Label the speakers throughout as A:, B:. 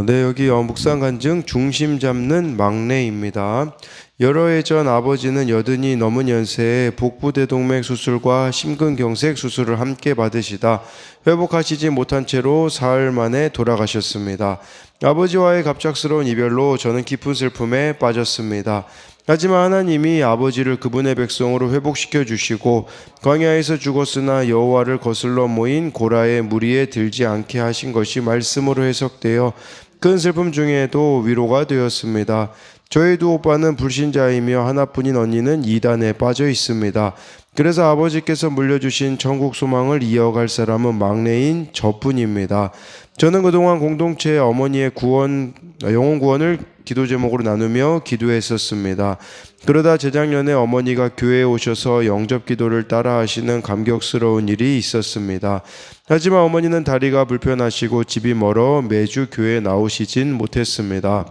A: 네, 여기 묵상 간증 중심 잡는 막내입니다. 여러 해 전 아버지는 여든이 넘은 연세에 복부대동맥 수술과 심근경색 수술을 함께 받으시다 회복하시지 못한 채로 사흘 만에 돌아가셨습니다. 아버지와의 갑작스러운 이별로 저는 깊은 슬픔에 빠졌습니다. 하지만 하나님이 아버지를 그분의 백성으로 회복시켜 주시고 광야에서 죽었으나 여호와를 거슬러 모인 고라의 무리에 들지 않게 하신 것이 말씀으로 해석되어 큰 슬픔 중에도 위로가 되었습니다. 저희 두 오빠는 불신자이며 하나뿐인 언니는 이단에 빠져 있습니다. 그래서 아버지께서 물려주신 천국 소망을 이어갈 사람은 막내인 저뿐입니다. 저는 그동안 공동체의 어머니의 영혼 구원을 기도 제목으로 나누며 기도했었습니다. 그러다 재작년에 어머니가 교회에 오셔서 영접 기도를 따라 하시는 감격스러운 일이 있었습니다. 하지만 어머니는 다리가 불편하시고 집이 멀어 매주 교회에 나오시진 못했습니다.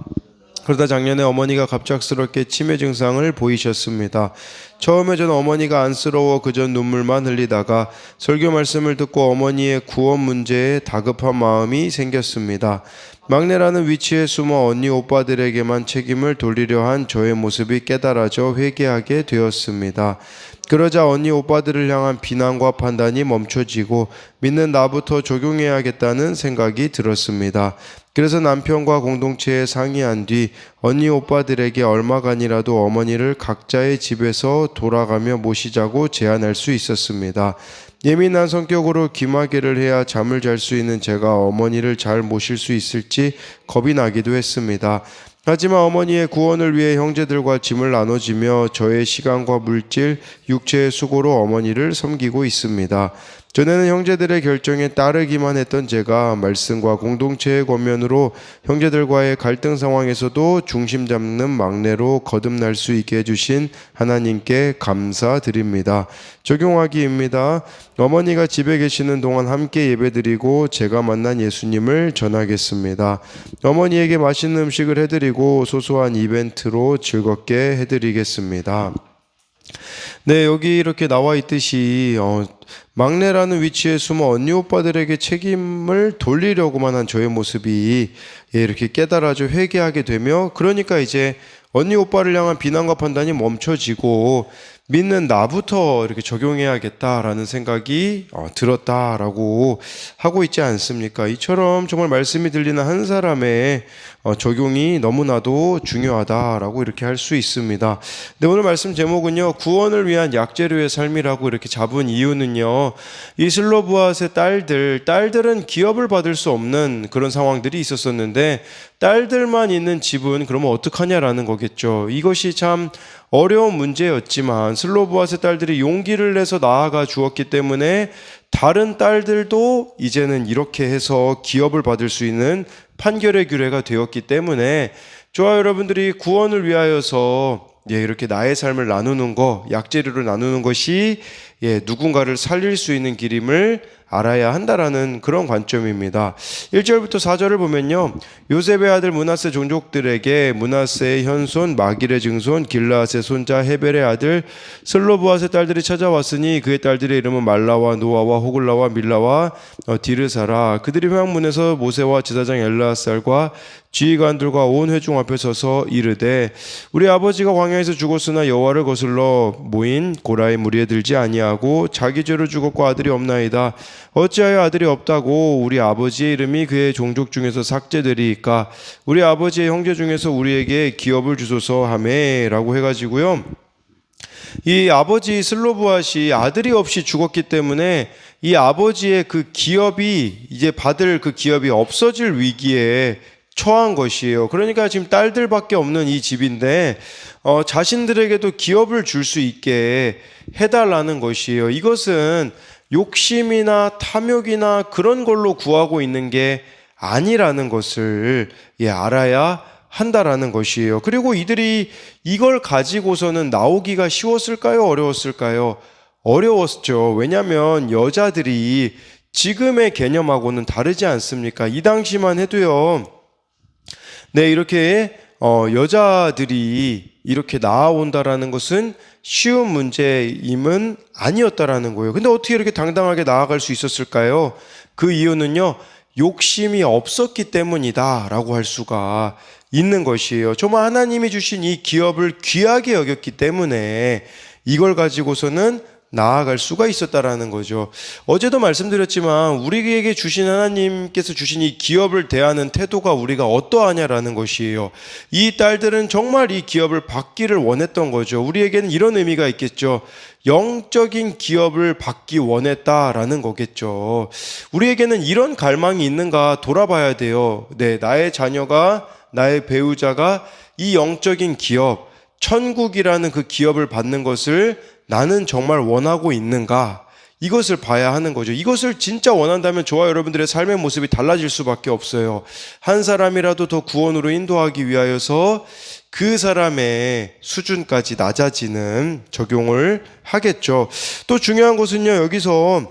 A: 그러다 작년에 어머니가 갑작스럽게 치매 증상을 보이셨습니다. 처음에 저는 어머니가 안쓰러워 그저 눈물만 흘리다가 설교 말씀을 듣고 어머니의 구원 문제에 다급한 마음이 생겼습니다. 막내라는 위치에 숨어 언니 오빠들에게만 책임을 돌리려 한 저의 모습이 깨달아져 회개하게 되었습니다. 그러자 언니 오빠들을 향한 비난과 판단이 멈춰지고 믿는 나부터 적용해야겠다는 생각이 들었습니다. 그래서 남편과 공동체에 상의한 뒤 언니 오빠들에게 얼마간이라도 어머니를 각자의 집에서 돌아가며 모시자고 제안할 수 있었습니다. 예민한 성격으로 기마개를 해야 잠을 잘 수 있는 제가 어머니를 잘 모실 수 있을지 겁이 나기도 했습니다. 하지만 어머니의 구원을 위해 형제들과 짐을 나눠지며 저의 시간과 물질, 육체의 수고로 어머니를 섬기고 있습니다. 전에는 형제들의 결정에 따르기만 했던 제가 말씀과 공동체의 권면으로 형제들과의 갈등 상황에서도 중심 잡는 막내로 거듭날 수 있게 해주신 하나님께 감사드립니다. 적용하기입니다. 어머니가 집에 계시는 동안 함께 예배드리고 제가 만난 예수님을 전하겠습니다. 어머니에게 맛있는 음식을 해드리고 소소한 이벤트로 즐겁게 해드리겠습니다. 네, 여기 이렇게 나와 있듯이 막내라는 위치에 숨어 언니 오빠들에게 책임을 돌리려고만 한 저의 모습이 이렇게 깨달아져 회개하게 되며, 그러니까 이제 언니 오빠를 향한 비난과 판단이 멈춰지고 믿는 나부터 이렇게 적용해야겠다라는 생각이 들었다라고 하고 있지 않습니까? 이처럼 정말 말씀이 들리는 한 사람의 적용이 너무나도 중요하다라고 이렇게 할 수 있습니다. 네, 오늘 말씀 제목은요, 구원을 위한 약재료의 삶이라고 이렇게 잡은 이유는요, 이 슬로브앗의 딸들은 기업을 받을 수 없는 그런 상황들이 있었었는데 딸들만 있는 집은 그러면 어떡하냐라는 거겠죠. 이것이 참 어려운 문제였지만 슬로브앗의 딸들이 용기를 내서 나아가 주었기 때문에 다른 딸들도 이제는 이렇게 해서 기업을 받을 수 있는 판결의 규례가 되었기 때문에 저와 여러분들이 구원을 위하여서 이렇게 나의 삶을 나누는 거, 약재료를 나누는 것이 누군가를 살릴 수 있는 길임을 알아야 한다라는 그런 관점입니다. 1절부터 4절을 보면요, 요셉의 아들 므낫세 종족들에게 므낫세의 현손 마길의 증손 길라앗의 손자 헤벨의 아들 슬로브앗의 딸들이 찾아왔으니 그의 딸들의 이름은 말라와 노아와 호글라와 밀라와 디르사라. 그들이 회막문에서 모세와 제사장 엘르아살과 지휘관들과 온 회중 앞에 서서 이르되 우리 아버지가 광야에서 죽었으나 여호와를 거슬러 모인 고라의 무리에 들지 아니하고 자기 죄로 죽었고 아들이 없나이다. 어찌하여 아들이 없다고 우리 아버지의 이름이 그의 종족 중에서 삭제되리이까. 우리 아버지의 형제 중에서 우리에게 기업을 주소서 하매라고 해가지고요, 이 아버지 슬로브앗이 아들이 없이 죽었기 때문에 이 아버지의 그 기업이 이제 받을 그 기업이 없어질 위기에 처한 것이에요. 그러니까 지금 딸들밖에 없는 이 집인데 자신들에게도 기업을 줄 수 있게 해달라는 것이에요. 이것은 욕심이나 탐욕이나 그런 걸로 구하고 있는 게 아니라는 것을 알아야 한다라는 것이에요. 그리고 이들이 이걸 가지고서는 나오기가 쉬웠을까요? 어려웠을까요? 어려웠죠. 왜냐하면 여자들이 지금의 개념하고는 다르지 않습니까? 이 당시만 해도요, 네, 이렇게 여자들이 이렇게 나아온다라는 것은 쉬운 문제임은 아니었다라는 거예요. 근데 어떻게 이렇게 당당하게 나아갈 수 있었을까요? 그 이유는요, 욕심이 없었기 때문이다라고 할 수가 있는 것이에요. 정말 하나님이 주신 이 기업을 귀하게 여겼기 때문에 이걸 가지고서는 나아갈 수가 있었다라는 거죠. 어제도 말씀드렸지만 우리에게 주신 하나님께서 주신 이 기업을 대하는 태도가 우리가 어떠하냐라는 것이에요. 이 딸들은 정말 이 기업을 받기를 원했던 거죠. 우리에게는 이런 의미가 있겠죠. 영적인 기업을 받기 원했다라는 거겠죠. 우리에게는 이런 갈망이 있는가 돌아봐야 돼요. 네, 나의 자녀가, 나의 배우자가 이 영적인 기업, 천국이라는 그 기업을 받는 것을 나는 정말 원하고 있는가? 이것을 봐야 하는 거죠. 이것을 진짜 원한다면 저와 여러분들의 삶의 모습이 달라질 수밖에 없어요. 한 사람이라도 더 구원으로 인도하기 위하여서 그 사람의 수준까지 낮아지는 적용을 하겠죠. 또 중요한 것은요, 여기서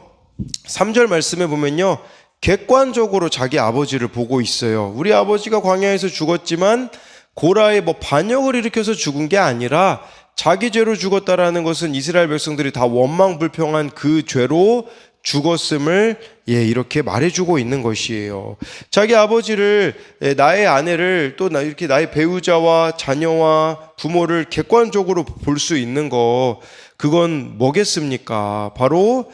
A: 3절 말씀에 보면요, 객관적으로 자기 아버지를 보고 있어요. 우리 아버지가 광야에서 죽었지만 고라의 반역을 일으켜서 죽은 게 아니라 자기 죄로 죽었다라는 것은 이스라엘 백성들이 다 원망불평한 그 죄로 죽었음을 이렇게 말해주고 있는 것이에요. 자기 아버지를, 나의 아내를, 또 이렇게 나의 배우자와 자녀와 부모를 객관적으로 볼 수 있는 거, 그건 뭐겠습니까? 바로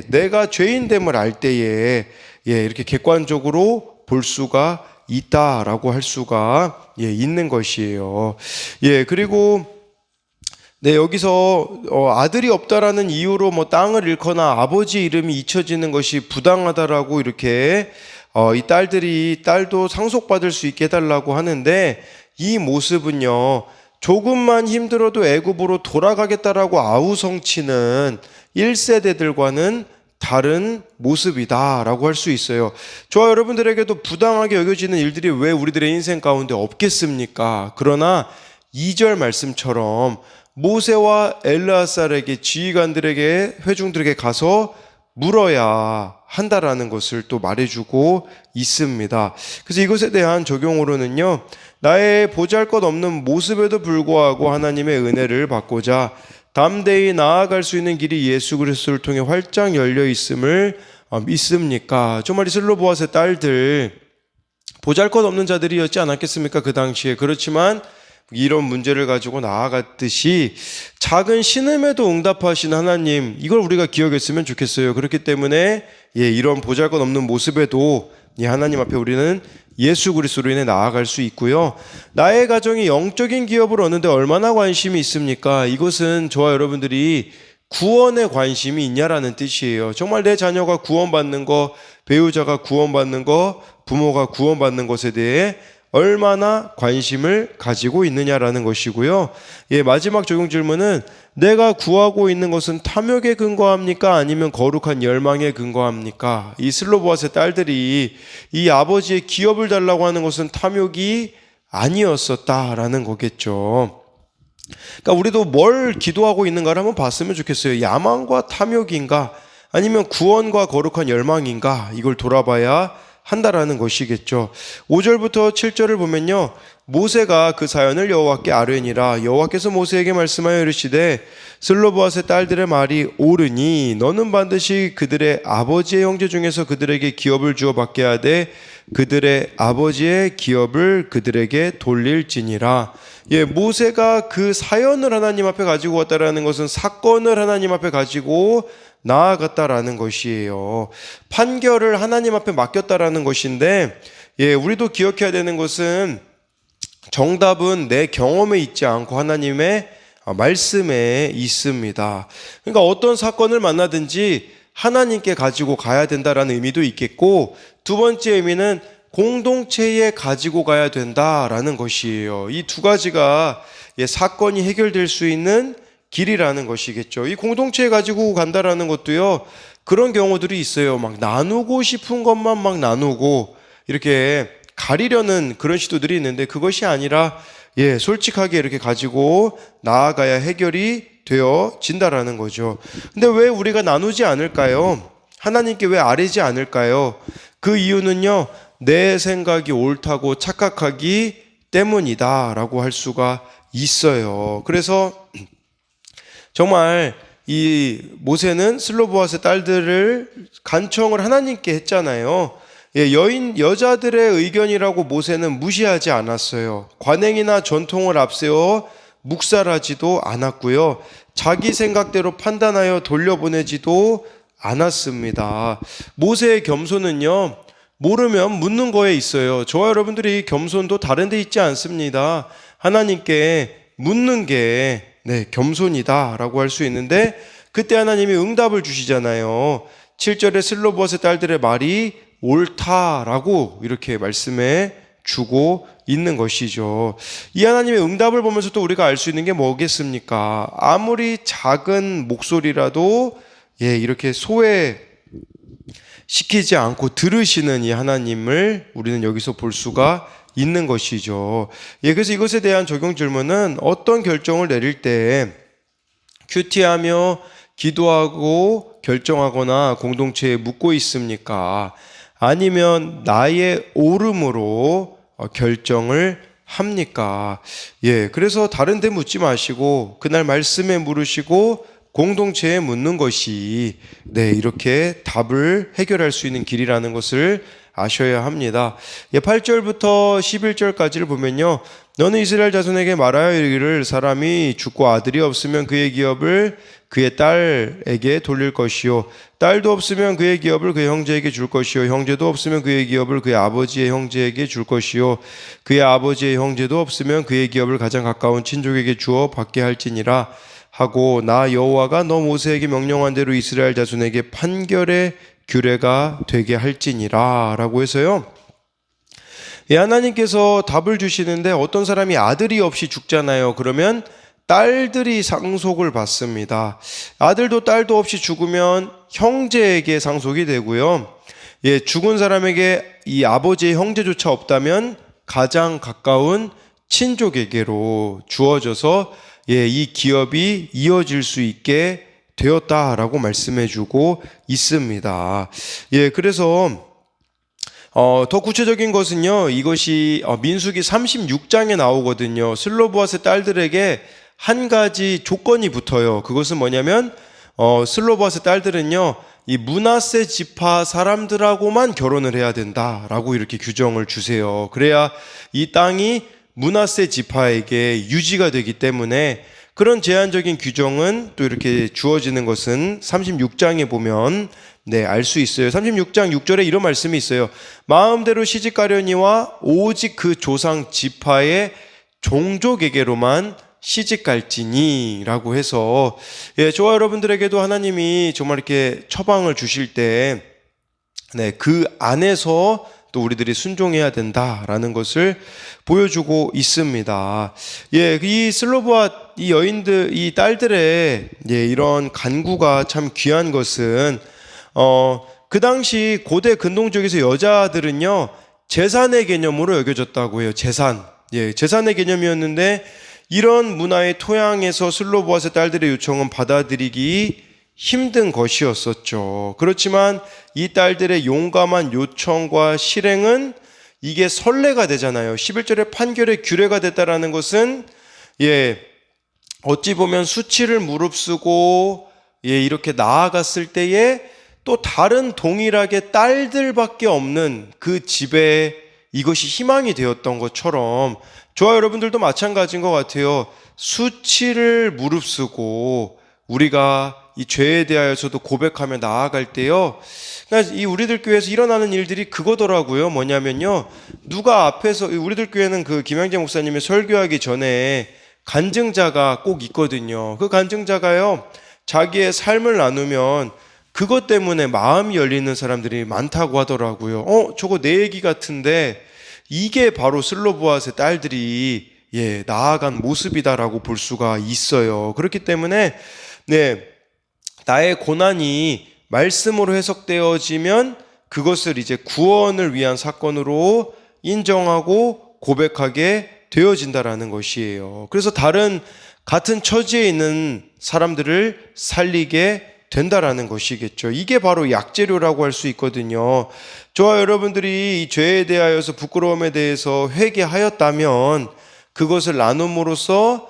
A: 내가 죄인됨을 알 때에 이렇게 객관적으로 볼 수가 있다라고 할 수가 있는 것이에요. 그리고 여기서 아들이 없다라는 이유로 땅을 잃거나 아버지 이름이 잊혀지는 것이 부당하다라고 이렇게 이 딸도 상속받을 수 있게 해달라고 하는데, 이 모습은요, 조금만 힘들어도 애굽으로 돌아가겠다라고 아우성치는 1세대들과는 다른 모습이다라고 할 수 있어요. 저와 여러분들에게도 부당하게 여겨지는 일들이 왜 우리들의 인생 가운데 없겠습니까? 그러나 2절 말씀처럼 모세와 엘르아살에게, 지휘관들에게, 회중들에게 가서 물어야 한다라는 것을 또 말해주고 있습니다. 그래서 이것에 대한 적용으로는요, 나의 보잘것없는 모습에도 불구하고 하나님의 은혜를 받고자 담대히 나아갈 수 있는 길이 예수 그리스도를 통해 활짝 열려 있음을 믿습니까? 정말 이 슬로보아스의 딸들 보잘것없는 자들이었지 않았겠습니까? 그 당시에. 그렇지만 이런 문제를 가지고 나아갔듯이 작은 신음에도 응답하신 하나님, 이걸 우리가 기억했으면 좋겠어요. 그렇기 때문에 이런 보잘것없는 모습에도 하나님 앞에 우리는 예수 그리스도로 인해 나아갈 수 있고요. 나의 가정이 영적인 기업을 얻는데 얼마나 관심이 있습니까? 이것은 저와 여러분들이 구원에 관심이 있냐라는 뜻이에요. 정말 내 자녀가 구원받는 거, 배우자가 구원받는 거, 부모가 구원받는 것에 대해 얼마나 관심을 가지고 있느냐라는 것이고요. 마지막 적용 질문은 내가 구하고 있는 것은 탐욕에 근거합니까? 아니면 거룩한 열망에 근거합니까? 이 슬로보아스의 딸들이 이 아버지의 기업을 달라고 하는 것은 탐욕이 아니었었다라는 거겠죠. 그러니까 우리도 뭘 기도하고 있는가를 한번 봤으면 좋겠어요. 야망과 탐욕인가? 아니면 구원과 거룩한 열망인가? 이걸 돌아봐야 한다라는 것이겠죠. 5절부터 7절을 보면요, 모세가 그 사연을 여호와께 아뢰니라. 여호와께서 모세에게 말씀하여 이르시되 슬로보아스의 딸들의 말이 옳으니 너는 반드시 그들의 아버지의 형제 중에서 그들에게 기업을 주어 받게 하되 그들의 아버지의 기업을 그들에게 돌릴지니라. 모세가 그 사연을 하나님 앞에 가지고 왔다라는 것은 사건을 하나님 앞에 가지고 나아갔다라는 것이에요. 판결을 하나님 앞에 맡겼다라는 것인데, 우리도 기억해야 되는 것은 정답은 내 경험에 있지 않고 하나님의 말씀에 있습니다. 그러니까 어떤 사건을 만나든지 하나님께 가지고 가야 된다라는 의미도 있겠고, 두 번째 의미는 공동체에 가지고 가야 된다라는 것이에요. 이 두 가지가 사건이 해결될 수 있는 길이라는 것이겠죠. 이 공동체에 가지고 간다라는 것도요, 그런 경우들이 있어요. 막 나누고 싶은 것만 막 나누고 이렇게 가리려는 그런 시도들이 있는데, 그것이 아니라 솔직하게 이렇게 가지고 나아가야 해결이 되어진다라는 거죠. 근데 왜 우리가 나누지 않을까요? 하나님께 왜 아뢰지 않을까요? 그 이유는요, 내 생각이 옳다고 착각하기 때문이다라고 할 수가 있어요. 그래서 정말 이 모세는 슬로보아스의 딸들을 간청을 하나님께 했잖아요. 여자들의 의견이라고 모세는 무시하지 않았어요. 관행이나 전통을 앞세워 묵살하지도 않았고요. 자기 생각대로 판단하여 돌려보내지도 않았습니다. 모세의 겸손은요, 모르면 묻는 거에 있어요. 저와 여러분들이 겸손도 다른 데 있지 않습니다. 하나님께 묻는 게 겸손이다 라고 할 수 있는데, 그때 하나님이 응답을 주시잖아요. 7절에 슬로보아스 딸들의 말이 옳다라고 이렇게 말씀해 주고 있는 것이죠. 이 하나님의 응답을 보면서 또 우리가 알 수 있는 게 뭐겠습니까? 아무리 작은 목소리라도 이렇게 소외시키지 않고 들으시는 이 하나님을 우리는 여기서 볼 수가 있는 것이죠. 그래서 이것에 대한 적용 질문은 어떤 결정을 내릴 때 큐티하며 기도하고 결정하거나 공동체에 묻고 있습니까? 아니면 나의 오름으로 결정을 합니까? 그래서 다른 데 묻지 마시고 그날 말씀에 물으시고 공동체에 묻는 것이 이렇게 답을 해결할 수 있는 길이라는 것을 아셔야 합니다. 8절부터 11절까지를 보면요, 너는 이스라엘 자손에게 말하여 이르기를 사람이 죽고 아들이 없으면 그의 기업을 그의 딸에게 돌릴 것이요 딸도 없으면 그의 기업을 그의 형제에게 줄 것이요 형제도 없으면 그의 기업을 그의 아버지의 형제에게 줄 것이요 그의 아버지의 형제도 없으면 그의 기업을 가장 가까운 친족에게 주어 받게 할지니라 하고 나 여호와가 너 모세에게 명령한 대로 이스라엘 자손에게 판결의 규례가 되게 할지니라 라고 해서요, 하나님께서 답을 주시는데 어떤 사람이 아들이 없이 죽잖아요. 그러면 딸들이 상속을 받습니다. 아들도 딸도 없이 죽으면 형제에게 상속이 되고요. 죽은 사람에게 이 아버지의 형제조차 없다면 가장 가까운 친족에게로 주어져서 이 기업이 이어질 수 있게 되었다라고 말씀해주고 있습니다. 그래서 더 구체적인 것은요, 이것이 민수기 36장에 나오거든요. 슬로보아스의 딸들에게 한 가지 조건이 붙어요. 그것은 뭐냐면 슬로보아스의 딸들은요, 이 므낫세 지파 사람들하고만 결혼을 해야 된다라고 이렇게 규정을 주세요. 그래야 이 땅이 므낫세 지파에게 유지가 되기 때문에 그런 제한적인 규정은 또 이렇게 주어지는 것은 36장에 보면 알 수 있어요. 36장 6절에 이런 말씀이 있어요. 마음대로 시집가려니와 오직 그 조상 지파의 종족에게로만 시집갈지니 라고 해서 저와 여러분들에게도 하나님이 정말 이렇게 처방을 주실 때 그 안에서 또 우리들이 순종해야 된다라는 것을 보여주고 있습니다. 이 슬로보아 이 여인들, 이 딸들의 이런 간구가 참 귀한 것은 그 당시 고대 근동적에서 여자들은요, 재산의 개념으로 여겨졌다고 해요. 재산의 개념이었는데 이런 문화의 토양에서 슬로보아스의 딸들의 요청은 받아들이기 힘든 것이었었죠. 그렇지만 이 딸들의 용감한 요청과 실행은 이게 선례가 되잖아요. 11절에 판결의 규례가 됐다라는 것은 어찌 보면 수치를 무릅쓰고 이렇게 나아갔을 때에 또 다른 동일하게 딸들밖에 없는 그 집에 이것이 희망이 되었던 것처럼 저와 여러분들도 마찬가지인 것 같아요. 수치를 무릅쓰고 우리가 이 죄에 대하여서도 고백하며 나아갈 때요, 그러니까 이 우리들 교회에서 일어나는 일들이 그거더라고요. 뭐냐면요, 누가 앞에서, 우리들 교회는 그 김양재 목사님이 설교하기 전에 간증자가 꼭 있거든요. 그 간증자가요, 자기의 삶을 나누면 그것 때문에 마음이 열리는 사람들이 많다고 하더라고요. 저거 내 얘기 같은데 이게 바로 슬로보아스의 딸들이 나아간 모습이다라고 볼 수가 있어요. 그렇기 때문에 나의 고난이 말씀으로 해석되어지면 그것을 이제 구원을 위한 사건으로 인정하고 고백하게 되어진다라는 것이에요. 그래서 같은 처지에 있는 사람들을 살리게 된다라는 것이겠죠. 이게 바로 약재료라고 할 수 있거든요. 저와 여러분들이 이 죄에 대하여서 부끄러움에 대해서 회개하였다면 그것을 나눔으로써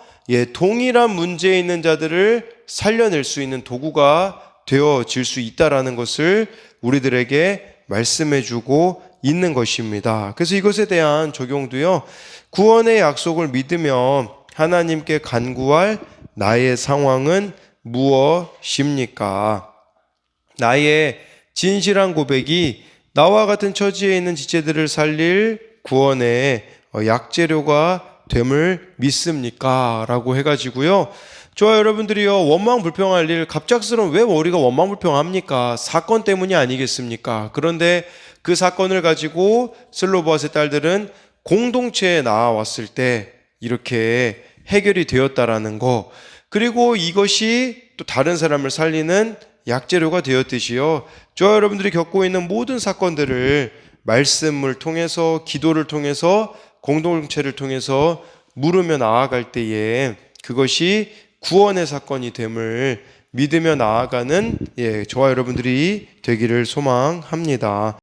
A: 동일한 문제에 있는 자들을 살려낼 수 있는 도구가 되어질 수 있다라는 것을 우리들에게 말씀해주고 있는 것입니다. 그래서 이것에 대한 적용도요. 구원의 약속을 믿으며 하나님께 간구할 나의 상황은 무엇입니까? 나의 진실한 고백이 나와 같은 처지에 있는 지체들을 살릴 구원의 약재료가 됨을 믿습니까? 라고 해가지고요. 저와 여러분들이요, 원망불평할 일, 갑작스러운 왜 우리가 원망불평합니까? 사건 때문이 아니겠습니까? 그런데 그 사건을 가지고 슬로보아스의 딸들은 공동체에 나와왔을 때 이렇게 해결이 되었다라는 거, 그리고 이것이 또 다른 사람을 살리는 약재료가 되었듯이요, 저와 여러분들이 겪고 있는 모든 사건들을 말씀을 통해서, 기도를 통해서, 공동체를 통해서 물으며 나아갈 때에 그것이 구원의 사건이 됨을 믿으며 나아가는 저와 여러분들이 되기를 소망합니다.